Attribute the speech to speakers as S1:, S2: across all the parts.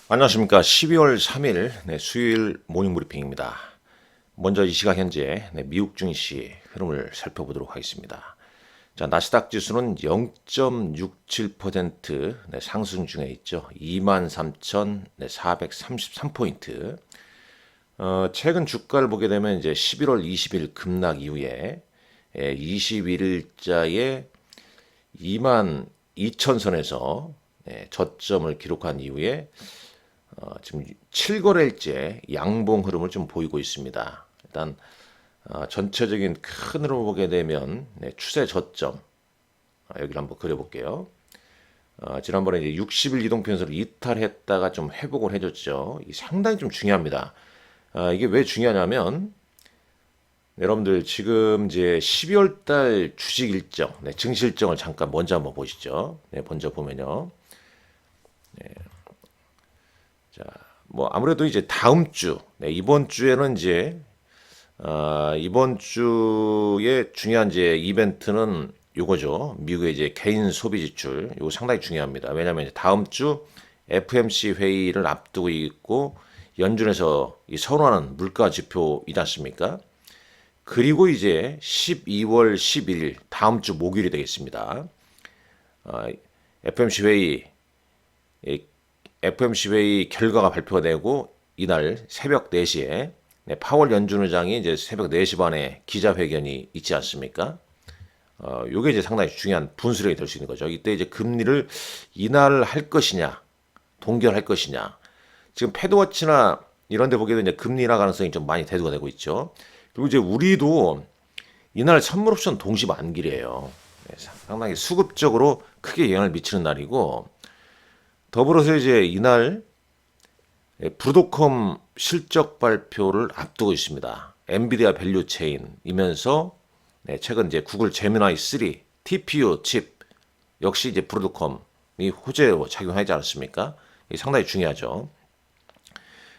S1: 안녕하십니까. 12월 3일 수요일 모닝 브리핑입니다. 먼저 이 시각 현재 미국 증시 흐름을 살펴보도록 하겠습니다. 자, 나스닥 지수는 0.67% 상승 중에 있죠. 23,433포인트. 최근 주가를 보게 되면 이제 11월 20일 급락 이후에 21일자에 2만 2천선에서 저점을 기록한 이후에 지금 7거래일째 양봉 흐름을 좀 보이고 있습니다. 일단 전체적인 큰 흐름을 보게 되면 추세 저점 여기를 한번 그려볼게요. 지난번에 이제 60일 이동평선을 이탈했다가 좀 회복을 해줬죠. 이 상당히 좀 중요합니다. 이게 왜 중요하냐면 여러분들 지금 이제 12월 달 주식 일정, 증시 일정을 잠깐 먼저 한번 보시죠. 먼저 보면요. 자, 뭐 아무래도 이제 다음 주, 이번 주에는 이제 이번 주에 중요한 이제 이벤트는 요거죠. 미국의 이제 개인 소비 지출, 요거 상당히 중요합니다. 왜냐하면 다음 주 FMC 회의를 앞두고 있고 연준에서 이 선호하는 물가 지표이지 않습니까? 그리고 이제 12월 11일 다음 주 목요일이 되겠습니다. FMC 회의 FMC 회의 결과가 발표가 되고 이날 새벽 4시에 파월 연준 의장이 이제 새벽 4시 반에 기자회견이 있지 않습니까? 요게 이제 상당히 중요한 분수령이 될 수 있는 거죠. 이때 이제 금리를 인하할 것이냐, 동결할 것이냐. 지금 패드워치나 이런 데 보게 되면 이제 금리 인하 가능성이 좀 많이 대두가 되고 있죠. 그리고 이제 우리도 이날 선물 옵션 동시 만기래요. 상당히 수급적으로 크게 영향을 미치는 날이고 더불어서 이제 이날 브로드컴 실적 발표를 앞두고 있습니다. 엔비디아 밸류 체인이면서 최근 이제 구글 제미나이 3 TPU 칩 역시 이제 브로드컴이 호재로 작용하지 않았습니까? 이게 상당히 중요하죠.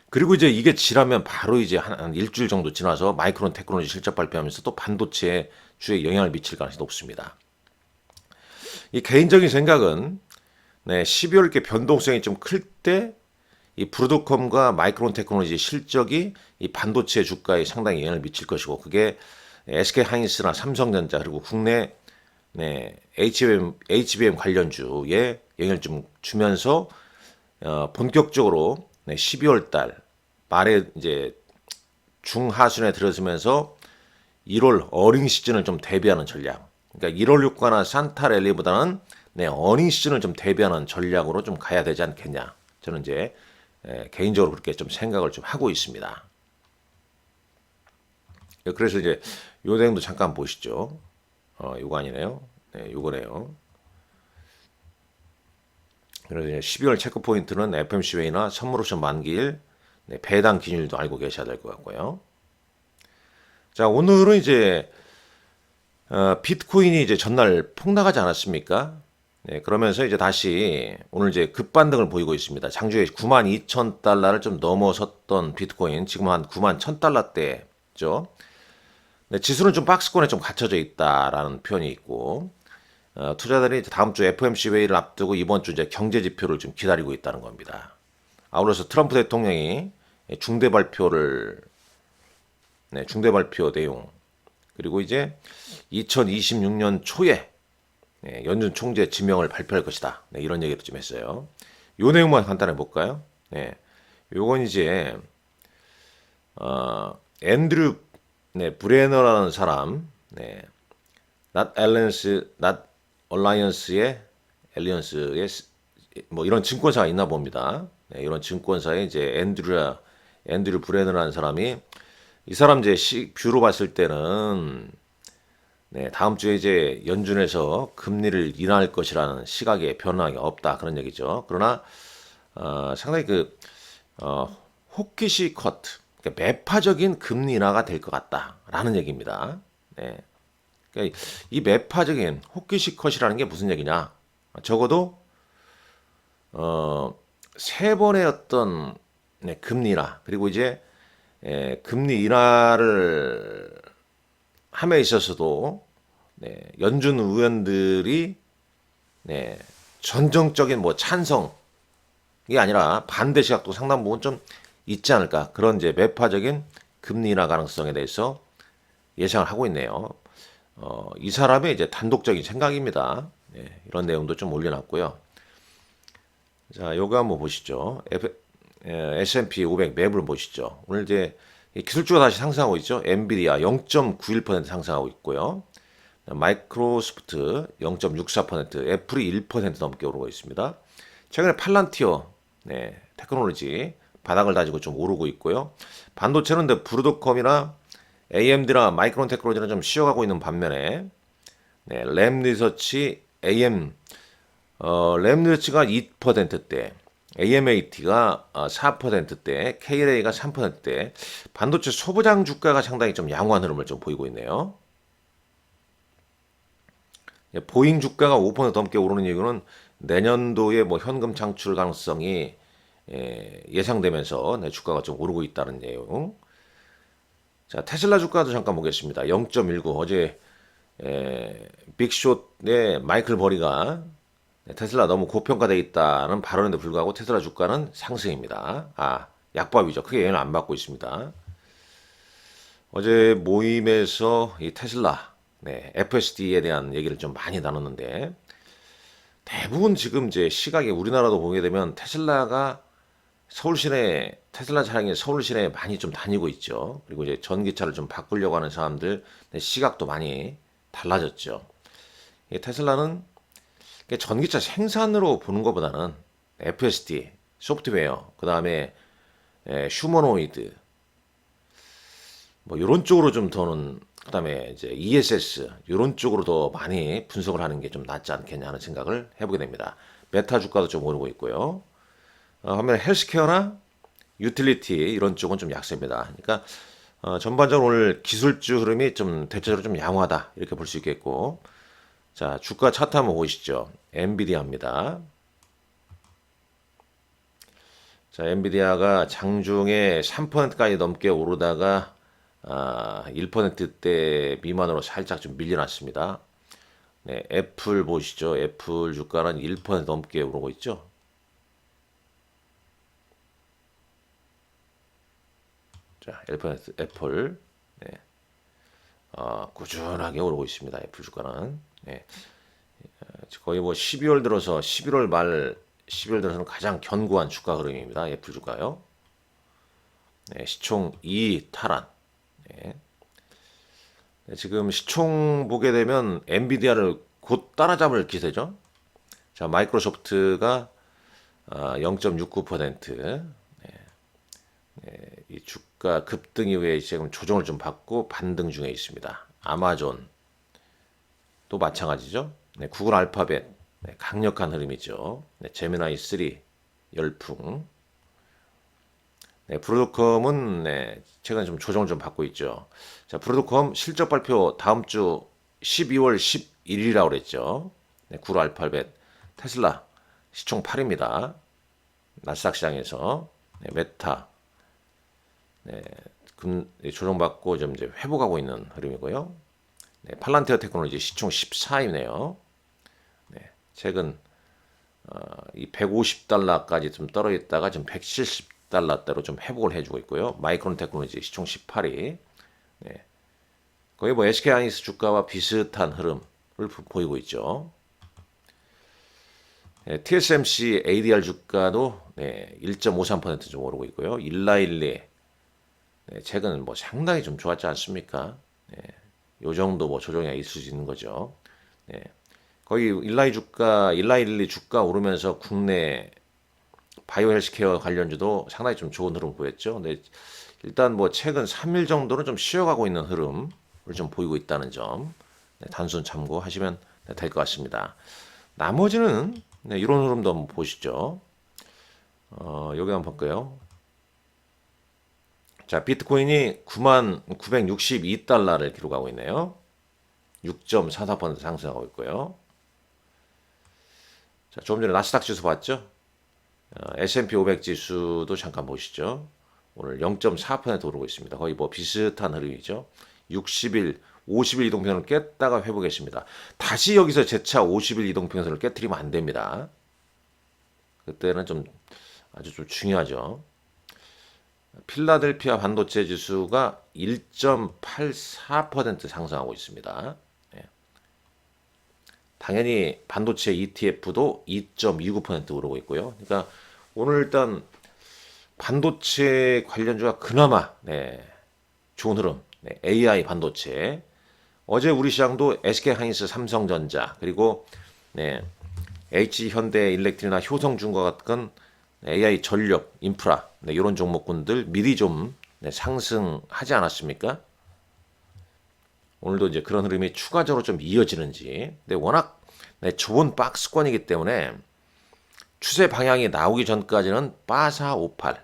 S1: 그리고 이제 이게 지나면 바로 이제 한 일주일 정도 지나서 마이크론 테크놀로지 실적 발표하면서 또 반도체 주에 영향을 미칠 가능성이 높습니다. 이 개인적인 생각은 12월 이렇게 변동성이 좀 클 때 이 브로드컴과 마이크론 테크놀로지 실적이 이 반도체 주가에 상당히 영향을 미칠 것이고 그게 SK 하이닉스나 삼성전자 그리고 국내 HBM 관련주에 영향을 좀 주면서 본격적으로 12월 달 말에 이제 중하순에 들어서면서 1월 어닝 시즌을 좀 대비하는 전략. 그러니까 1월 유가나 산타 랠리보다는 어닝 시즌을 좀 대비하는 전략으로 좀 가야 되지 않겠냐. 저는 이제 개인적으로 그렇게 좀 생각을 좀 하고 있습니다. 그래서 이제 요 내용도 잠깐 보시죠. 요거 아니네요. 요거네요. 그래서 이제 12월 체크 포인트는 FMC 웨이나 선물 옵션 만기일 배당 기준일도 알고 계셔야 될 것 같고요. 자, 오늘은 이제 비트코인이 이제 전날 폭락하지 않았습니까? 그러면서 이제 다시 오늘 이제 급반등을 보이고 있습니다. 장중에 92,000달러를 좀 넘어섰던 비트코인, 지금 한 91,000달러대죠. 지수는 좀 박스권에 좀 갇혀져 있다라는 표현이 있고, 투자자들이 다음 주 FOMC 회의를 앞두고 이번 주 이제 경제 지표를 좀 기다리고 있다는 겁니다. 아울러서 트럼프 대통령이 중대 발표를, 중대 발표 내용, 그리고 이제 2026년 초에 연준 총재 지명을 발표할 것이다. 이런 얘기도 좀 했어요. 요 내용만 간단히 볼까요? 요건 이제 앤드류 브레너라는 사람, not alliance, not alliance의 alliance의 뭐 이런 증권사가 있나 봅니다. 이런 증권사에 이제 앤드류 브레너라는 사람이 이 사람 이제 뷰로 봤을 때는 다음 주에 이제 연준에서 금리를 인하할 것이라는 시각에 변화가 없다 그런 얘기죠. 그러나 상당히 호키시 커트, 그러니까 매파적인 금리 인하가 될 것 같다라는 얘기입니다. 그러니까 이 매파적인 호키시 컷이라는 게 무슨 얘기냐? 적어도 세 번의 어떤 금리 인하 그리고 이제 금리 인하를 함에 있어서도 연준 의원들이 전정적인 뭐 찬성 아니라 반대 시각도 상당 부분 좀 있지 않을까. 그런 이제 매파적인 금리 인하 가능성에 대해서 예상을 하고 있네요. 이 사람의 이제 단독적인 생각입니다. 예, 이런 내용도 좀 올려놨고요. 자, 요거 한번 보시죠. S&P 500 매물 보시죠. 오늘 이제 기술주가 다시 상승하고 있죠. 엔비디아 0.91% 상승하고 있고요. 마이크로소프트 0.64%, 애플이 1% 넘게 오르고 있습니다. 최근에 팔란티어, 네, 테크놀로지 바닥을 다지고 좀 오르고 있고요. 반도체는 근데 브로드컴이나 AMD나 마이크론 테크놀로지는 좀 쉬어가고 있는 반면에 네, 램리서치 램리서치가 2%대, AMAT가 4%대, KLA가 3%대, 반도체 소부장 주가가 상당히 좀 양호한 흐름을 좀 보이고 있네요. 보잉 주가가 5% 넘게 오르는 이유는 내년도에 뭐 현금 창출 가능성이 예상되면서 주가가 좀 오르고 있다는 내용. 자, 테슬라 주가도 잠깐 보겠습니다. 0.19 어제 빅숏의 마이클 버리가 테슬라 너무 고평가돼 있다는 발언에도 불구하고 테슬라 주가는 상승입니다. 약밥이죠. 크게 영향을 안 받고 있습니다. 어제 모임에서 이 테슬라, FSD에 대한 얘기를 좀 많이 나눴는데 대부분 지금 이제 시각에 우리나라도 보게 되면 서울 시내 테슬라 차량이 서울 시내에 많이 좀 다니고 있죠. 그리고 이제 전기차를 좀 바꾸려고 하는 사람들 시각도 많이 달라졌죠. 이 테슬라는 전기차 생산으로 보는 것보다는 FSD, 소프트웨어, 그 다음에 휴머노이드, 뭐 이런 쪽으로 좀 더는 그다음에 이제 ESS 이런 쪽으로 더 많이 분석을 하는 게 좀 낫지 않겠냐 하는 생각을 해보게 됩니다. 메타 주가도 좀 오르고 있고요. 반면에 헬스케어나 유틸리티 이런 쪽은 좀 약세입니다. 그러니까 전반적으로 오늘 기술주 흐름이 좀 대체적으로 좀 양호하다 이렇게 볼 수 있겠고, 자 주가 차트 한번 보시죠. 엔비디아입니다. 자 엔비디아가 장중에 3%까지 넘게 오르다가 1%대 미만으로 살짝 좀 밀려났습니다. 네, 애플 보시죠. 애플 주가는 1% 넘게 오르고 있죠. 자, 1% 애플. 네. 꾸준하게 오르고 있습니다. 애플 주가는. 네. 거의 뭐 12월 들어서 11월 말 12월 들어서는 가장 견고한 주가 흐름입니다. 애플 주가요. 네, 시총 2위 탈환. 네. 지금 시총 보게 되면 엔비디아를 곧 따라잡을 기세죠. 자, 마이크로소프트가 0.69%. 이 주가 급등 이후에 지금 조정을 좀 받고 반등 중에 있습니다. 아마존 또 마찬가지죠. 네, 구글 알파벳 강력한 흐름이죠. 제미나이 3 열풍. 브로드컴은 최근에 좀 조정을 좀 받고 있죠. 자, 브로드컴 실적 발표 다음 주 12월 11일이라고 그랬죠. 구글 알파벳, 테슬라 시총 8입니다. 나스닥 시장에서 메타 조정받고 좀 이제 회복하고 있는 흐름이고요. 팔란티어 테크놀로지 시총 14이네요. 최근 이 150달러까지 좀 떨어져 있다가 지금 170달러대로 좀 회복을 해주고 있고요. 마이크론 테크놀로지 시총 18위. 거의 뭐 SK 하이닉스 주가와 비슷한 흐름을 보이고 있죠. TSMC ADR 주가도 1.53%좀 오르고 있고요. 일라일리 최근 뭐 상당히 좀 좋았지 않습니까? 요 정도 뭐 조정이 있을 수 있는 거죠. 거의 일라일리 주가 오르면서 국내 바이오 헬스케어 관련주도 상당히 좀 좋은 흐름 보였죠. 근데 일단 뭐 최근 3일 정도는 좀 쉬어가고 있는 흐름을 좀 보이고 있다는 점 단순 참고하시면 될 것 같습니다. 나머지는 이런 흐름도 한번 보시죠. 여기 한번 볼까요? 자, 비트코인이 99,962달러를 기록하고 있네요. 6.44% 상승하고 있고요. 자, 조금 전에 나스닥 지수 봤죠? S&P 500 지수도 잠깐 보시죠. 오늘 0.4% 오르고 있습니다. 거의 뭐 비슷한 흐름이죠. 60일, 50일 이동평선을 깼다가 회복했습니다. 다시 여기서 재차 50일 이동평선을 깨트리면 안 됩니다. 그때는 좀 아주 좀 중요하죠. 필라델피아 반도체 지수가 1.84% 상승하고 있습니다. 예. 당연히 반도체 ETF도 2.29% 오르고 있고요. 그러니까 오늘 일단 반도체 관련주가 그나마 좋은 흐름. AI 반도체. 어제 우리 시장도 SK하이닉스, 삼성전자 그리고 H현대 일렉트리나 효성중과 같은 AI 전력, 인프라 이런 종목군들 미리 좀 상승하지 않았습니까? 오늘도 이제 그런 흐름이 추가적으로 좀 이어지는지. 근데 워낙 좁은 박스권이기 때문에 추세 방향이 나오기 전까지는 빠사오팔.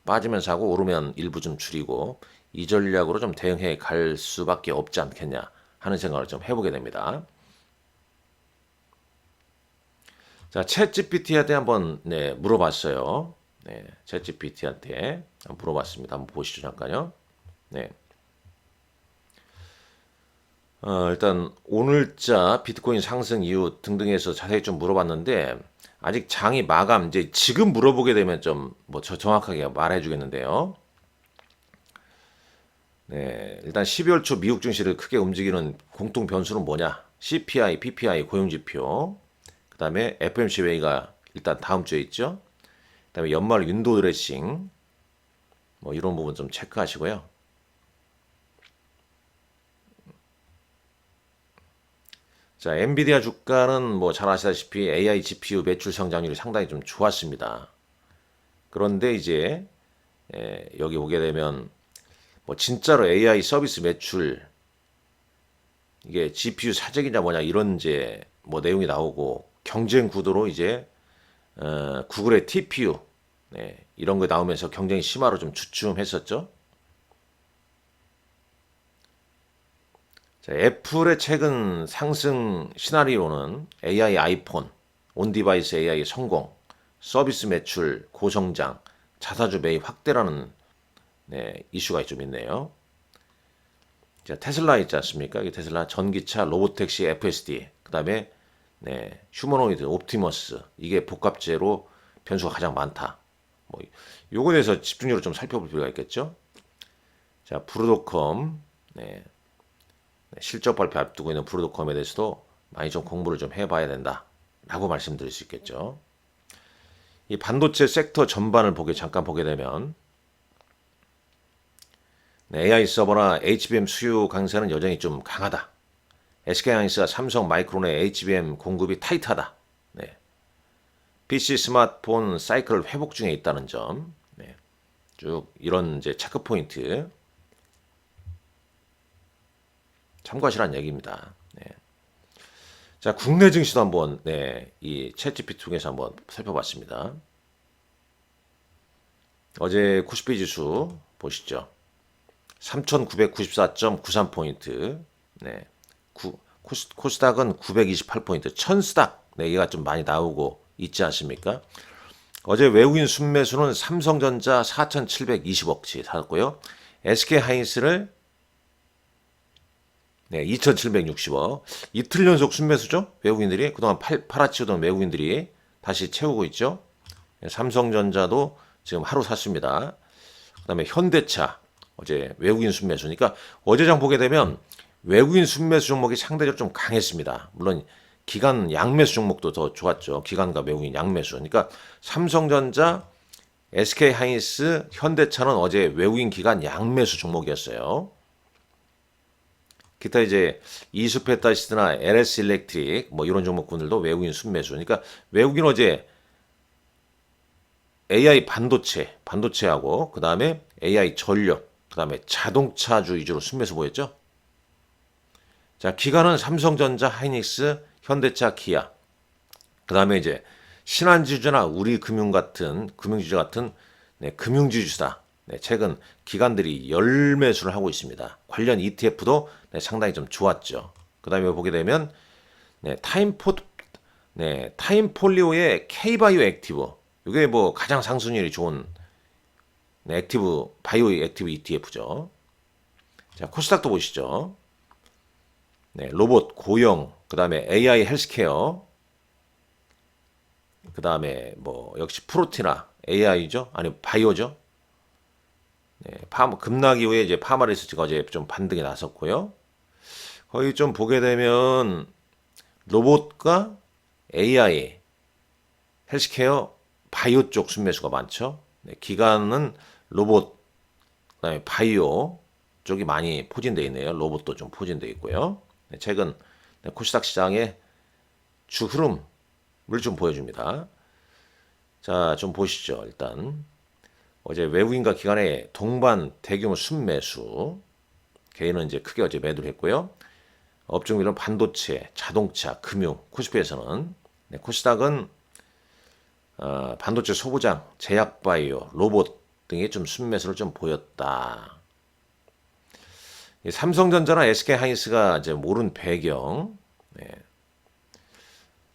S1: 빠지면 사고 오르면 일부 좀 줄이고 이 전략으로 좀 대응해 갈 수밖에 없지 않겠냐 하는 생각을 좀 해보게 됩니다. 자, 챗GPT한테 한번 물어봤어요. 챗GPT한테 한번 물어봤습니다. 한번 보시죠, 잠깐요. 일단 오늘자 비트코인 상승 이유 등등해서 자세히 좀 물어봤는데 아직 장이 마감 이제 지금 물어보게 되면 좀 뭐 정확하게 말해주겠는데요. 일단 12월 초 미국 증시를 크게 움직이는 공통 변수는 뭐냐? CPI, PPI 고용지표. 그다음에 FOMC 회의가 일단 다음 주에 있죠. 그다음에 연말 윈도우 드레싱 뭐 이런 부분 좀 체크하시고요. 자, 엔비디아 주가는 뭐 잘 아시다시피 AI GPU 매출 성장률이 상당히 좀 좋았습니다. 그런데 이제 여기 오게 되면 뭐 진짜로 AI 서비스 매출 이게 GPU 사재기냐 뭐냐 이런 이제 뭐 내용이 나오고 경쟁 구도로 이제 구글의 TPU 이런 거 나오면서 경쟁이 심화로 좀 주춤했었죠. 자, 애플의 최근 상승 시나리오는 AI 아이폰, 온디바이스 AI 성공, 서비스 매출 고성장, 자사주 매입 확대라는 이슈가 좀 있네요. 자, 테슬라 있지 않습니까? 이 테슬라 전기차, 로보택시, FSD, 그 다음에 휴머노이드, 옵티머스 이게 복합재로 변수가 가장 많다. 뭐 요거에 대해서 집중적으로 좀 살펴볼 필요가 있겠죠. 자, 브루도컴 실적 발표 앞두고 있는 브루도컴에 대해서도 많이 좀 공부를 좀 해봐야 된다라고 말씀드릴 수 있겠죠. 이 반도체 섹터 전반을 잠깐 보게 되면 AI 서버나 HBM 수요 강세는 여전히 좀 강하다. SK하이닉스가 삼성 마이크론의 HBM 공급이 타이트하다. PC 스마트폰 사이클 회복 중에 있다는 점. 쭉 이런 이제 체크 포인트 참고하시라는 얘기입니다. 자, 국내 증시도 한번 이 챗GPT 통해서 한번 살펴봤습니다. 어제 코스피 지수 보시죠. 3,994.93포인트. 코스닥은 928포인트. 천스닥 얘기가 좀 많이 나오고 있지 않습니까? 어제 외국인 순매수는 삼성전자 4,720억치 샀고요. SK하이닉스를 2,760억. 이틀 연속 순매수죠. 외국인들이 그동안 팔아치우던 외국인들이 다시 채우고 있죠. 삼성전자도 지금 하루 샀습니다. 그다음에 현대차 어제 외국인 순매수니까 어제장 보게 되면 외국인 순매수 종목이 상대적으로 좀 강했습니다. 물론 기관 양매수 종목도 더 좋았죠. 기관과 외국인 양매수. 그러니까 삼성전자, SK하이닉스, 현대차는 어제 외국인 기관 양매수 종목이었어요. 기타 이제 이수페타시드나 LS 일렉트릭 뭐 이런 종목군들도 외국인 순매수. 그러니까 외국인 어제 AI 반도체하고 그 다음에 AI 전력, 그 다음에 자동차주 위주로 순매수 보였죠. 자, 기관은 삼성전자, 하이닉스, 현대차, 기아. 그 다음에 이제 신한지주나 금융지주 같은 금융지주다. 최근 기관들이 열매수를 하고 있습니다. 관련 ETF도 상당히 좀 좋았죠. 그 다음에 보게 되면 타임폴리오의 K바이오 액티브. 이게 뭐 가장 상승률이 좋은 바이오 액티브 ETF죠. 자, 코스닥도 보시죠. 로봇, 고용, 그 다음에 AI 헬스케어, 그 다음에 뭐 역시 프로티나 AI죠? 아니 바이오죠? 네, 급락 이후에 이제 파마리스트가 어제 좀 반등이 나섰고요. 거의 좀 보게 되면 로봇과 AI, 헬스케어, 바이오 쪽 순매수가 많죠. 네, 기관은 로봇, 그다음에 바이오 쪽이 많이 포진되어 있네요. 로봇도 좀 포진되어 있고요. 네, 최근 코스닥 시장의 주 흐름을 좀 보여줍니다. 자, 좀 보시죠. 일단 어제 외국인과 기관의 동반 대규모 순매수, 개인은 이제 크게 어제 매도를 했고요. 업종별로 반도체, 자동차, 금융, 코스피에서는 네, 코스닥은 반도체 소부장, 제약바이오, 로봇 등이 좀 순매수를 좀 보였다. 삼성전자나 SK하이닉스가 이제 오른 배경, 네.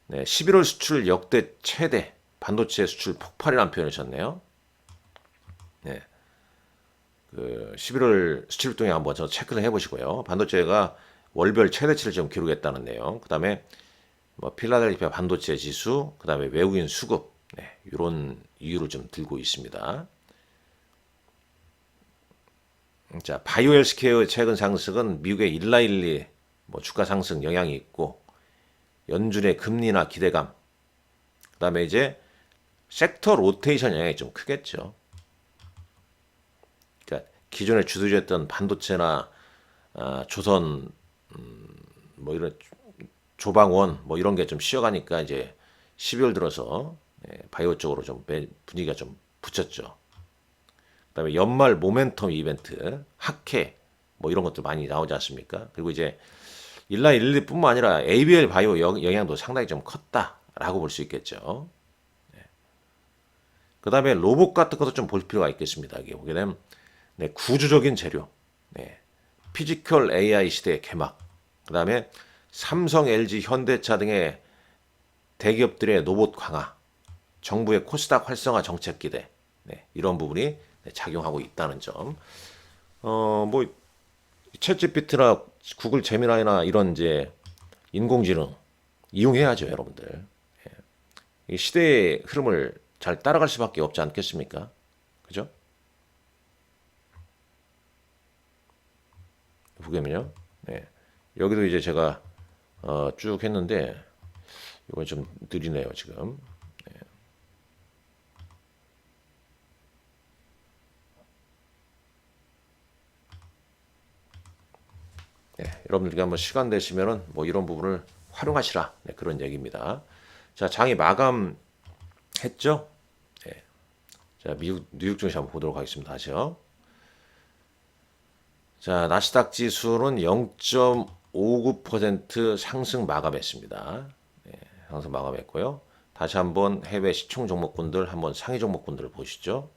S1: 네, 11월 수출 역대 최대 반도체 수출 폭발이라는 표현을 하셨네요. 네, 그 11월 수출 동에 한번 저 체크를 해보시고요. 반도체가 월별 최대치를 좀 기록했다는 내용. 그다음에 뭐 필라델피아 반도체 지수, 그다음에 외국인 수급, 네, 이런 이유를 좀 들고 있습니다. 자, 바이오 헬스케어의 최근 상승은 미국의 일라일리 뭐 주가 상승 영향이 있고 연준의 금리나 기대감, 그다음에 이제 섹터 로테이션 영향이 좀 크겠죠. 그러니까 기존에 주도주였던 반도체나 조선 뭐 이런 조방원 뭐 이런 게 좀 쉬어가니까 이제 12월 들어서 바이오 쪽으로 좀 분위기가 좀 붙였죠. 그다음에 연말 모멘텀 이벤트, 학회 뭐 이런 것도 많이 나오지 않습니까? 그리고 이제 일라일리뿐만 아니라 ABL 바이오 영향도 상당히 좀 컸다라고 볼 수 있겠죠. 그다음에 로봇 같은 것도 좀 볼 필요가 있겠습니다. 이게 보게 되면 네, 구조적인 재료, 네, 피지컬 AI 시대의 개막, 그다음에 삼성, LG, 현대차 등의 대기업들의 로봇 강화, 정부의 코스닥 활성화 정책 기대, 네, 이런 부분이 작용하고 있다는 점. 뭐 챗GPT나 구글 제미나이나 이런 이제 인공지능 이용해야죠, 여러분들. 이 시대의 흐름을 잘 따라갈 수밖에 없지 않겠습니까? 그죠? 보면요. 네. 여기도 이제 제가 쭉 했는데 이건 좀 느리네요, 지금. 네, 여러분들께 한번 시간 되시면은 뭐 이런 부분을 활용하시라. 네, 그런 얘기입니다. 자, 장이 마감했죠? 네. 자, 미국 뉴욕 증시 한번 보도록 하겠습니다. 다시요. 자, 나스닥 지수는 0.59% 상승 마감했습니다. 네, 상승 마감했고요. 다시 한번 해외 시총 종목군들 한번 상위 종목군들을 보시죠.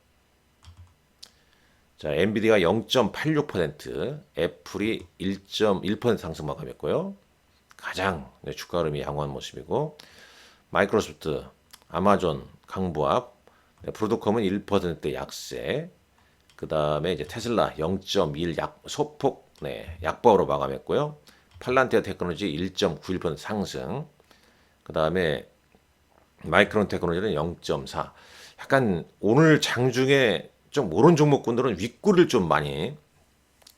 S1: 자, 엔비디아가 0.86%, 애플이 1.1% 상승 마감했고요. 가장 주가 흐름이 양호한 모습이고, 마이크로소프트, 아마존 강보합, 브로드컴은 1% 약세, 그 다음에 이제 테슬라 0.1 소폭 약보로 마감했고요. 팔란티아 테크놀로지 1.91% 상승, 그 다음에 마이크론 테크놀로지는 0.4. 약간 오늘 장중에 좀 오른 종목군들은 윗골을 좀 많이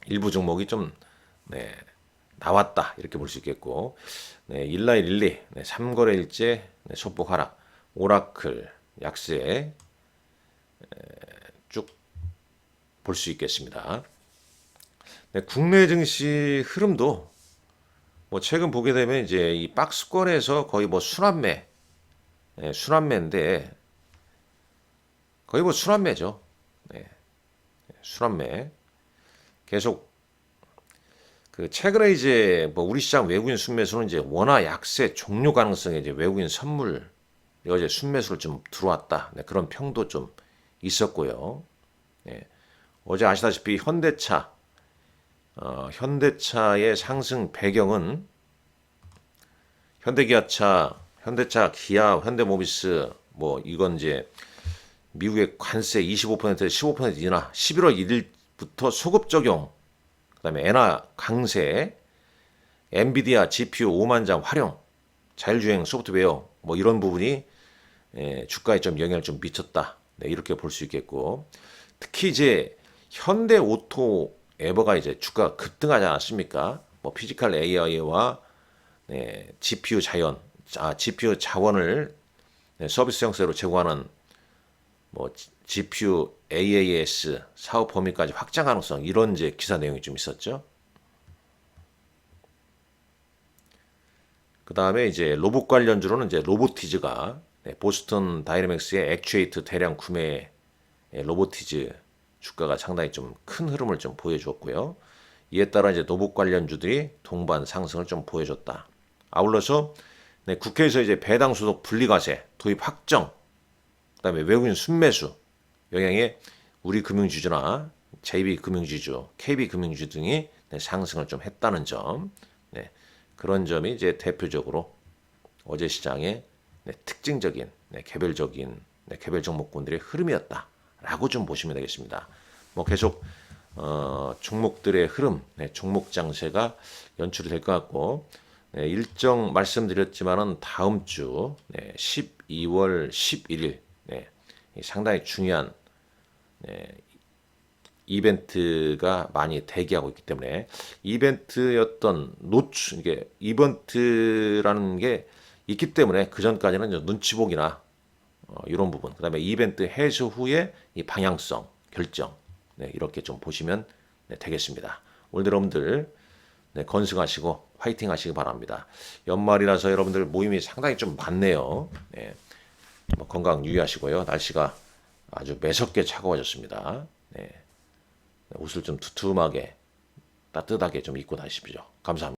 S1: 일부 종목이 좀 나왔다 이렇게 볼 수 있겠고, 일라일리 3거래일째 소폭 하락, 오라클 약세 쭉 볼 수 있겠습니다. 국내 증시 흐름도 뭐 최근 보게 되면 이제 이 박스권에서 거의 뭐 순환매인데 거의 뭐 순환매죠. 순환매 계속 그 최근에 이제 뭐 우리 시장 외국인 순매수는 이제 원화 약세 종료 가능성에 이제 외국인 선물 어제 순매수를 좀 들어왔다. 그런 평도 좀 있었고요. 어제 아시다시피 현대차의 상승 배경은 현대차, 기아, 현대모비스 뭐 이건 이제 미국의 관세 25%, 15% 인하, 11월 1일부터 소급 적용, 그다음에 엔화 강세, 엔비디아 GPU 5만 장 활용, 자율주행 소프트웨어 뭐 이런 부분이 주가에 좀 영향을 좀 미쳤다. 네, 이렇게 볼 수 있겠고, 특히 이제 현대 오토 에버가 이제 주가가 급등하지 않았습니까? 뭐 피지컬 AI와 네, GPU 자원을 네, 서비스 형태로 제공하는 뭐 GPU AAS 사업 범위까지 확장 가능성 이런 이제 기사 내용이 좀 있었죠. 그 다음에 이제 로봇 관련주로는 이제 로보티즈가 네, 보스턴 다이내믹스의 액추에이터 대량 구매 로보티즈 주가가 상당히 좀 큰 흐름을 좀 보여주었고요. 이에 따라 이제 로봇 관련주들이 동반 상승을 좀 보여줬다. 아울러서 네, 국회에서 이제 배당 소득 분리과세 도입 확정, 그다음에 외국인 순매수 영향에 우리 금융지주나 JB금융지주, KB금융지주 등이 네, 상승을 좀 했다는 점, 네, 그런 점이 이제 대표적으로 어제 시장의 네, 특징적인 개별적인 개별 종목군들의 흐름이었다라고 좀 보시면 되겠습니다. 뭐 계속 종목들의 흐름, 종목 장세가 연출이 될 것 같고 일정 말씀드렸지만은 다음 주 12월 11일 상당히 중요한 이벤트가 많이 대기하고 있기 때문에 이벤트였던 노출 이게 이벤트라는 게 있기 때문에 그 전까지는 눈치보기나 이런 부분 그다음에 이벤트 해소 후에 이 방향성 결정 이렇게 좀 보시면 되겠습니다. 오늘 여러분들 건승하시고 화이팅 하시기 바랍니다. 연말이라서 여러분들 모임이 상당히 좀 많네요. 뭐 건강 유의하시고요. 날씨가 아주 매섭게 차가워졌습니다. 옷을 좀 두툼하게 따뜻하게 좀 입고 다니십시오. 감사합니다.